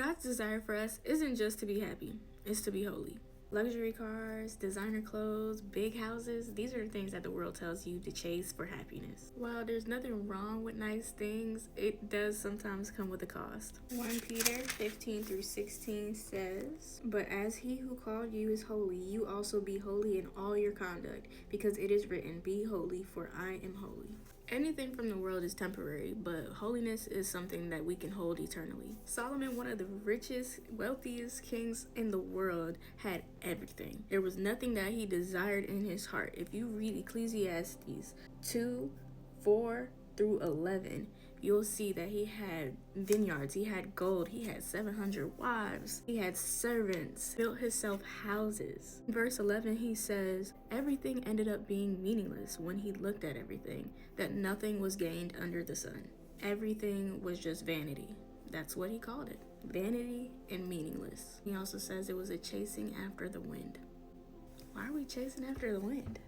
God's desire for us isn't just to be happy, it's to be holy. Luxury cars, designer clothes, big houses, these are the things that the world tells you to chase for happiness. While there's nothing wrong with nice things, it does sometimes come with a cost. 1 Peter 15 through 16 says, "But as he who called you is holy, you also be holy in all your conduct, because it is written, 'Be holy, for I am holy.'" Anything from the world is temporary, but holiness is something that we can hold eternally. Solomon, one of the richest, wealthiest kings in the world, had everything. There was nothing that he desired in his heart. If you read Ecclesiastes 2, 4 through 11, you'll see that he had vineyards, he had gold, he had 700 wives, he had servants, built himself houses. In verse 11, he says, everything ended up being meaningless when he looked at everything, that nothing was gained under the sun. Everything was just vanity. That's what he called it. Vanity and meaningless. He also says it was a chasing after the wind. Why are we chasing after the wind?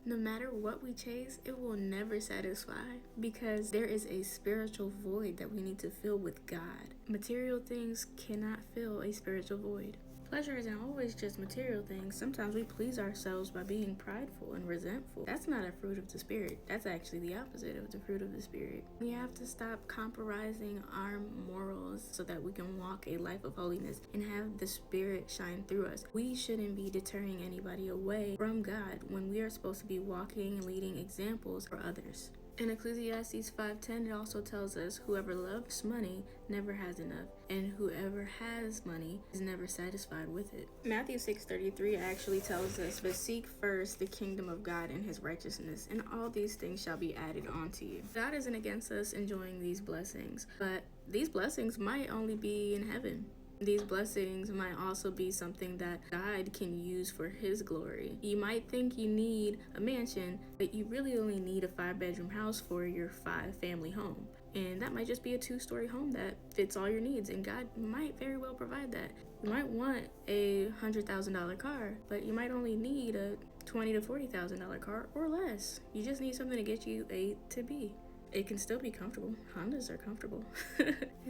No matter what we chase, it will never satisfy, because there is a spiritual void that we need to fill with God. Material things cannot fill a spiritual void. Pleasure isn't always just material things. Sometimes we please ourselves by being prideful and resentful. That's not a fruit of the Spirit. That's actually the opposite of the fruit of the Spirit. We have to stop compromising our morals so that we can walk a life of holiness and have the Spirit shine through us. We shouldn't be deterring anybody away from God when we are supposed to be walking and leading examples for others. In Ecclesiastes 5:10, it also tells us, whoever loves money never has enough, and whoever has money is never satisfied with it. Matthew 6:33 actually tells us, but seek first the kingdom of God and his righteousness, and all these things shall be added onto you. God isn't against us enjoying these blessings, but these blessings might only be in heaven. These blessings might also be something that God can use for his glory. You might think you need a mansion, but you really only need a 5-bedroom house for your 5-family home. And that might just be a 2-story home that fits all your needs, and God might very well provide that. You might want a $100,000 car, but you might only need a $20,000 to $40,000 car or less. You just need something to get you A to B. It can still be comfortable. Hondas are comfortable.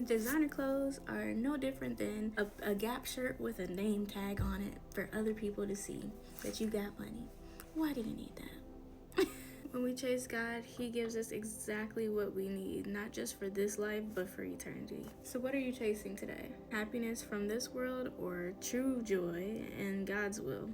Designer clothes are no different than a Gap shirt with a name tag on it for other people to see that you got money. Why do you need that? When we chase God, he gives us exactly what we need, not just for this life, but for eternity. So what are you chasing today? Happiness from this world or true joy in God's will?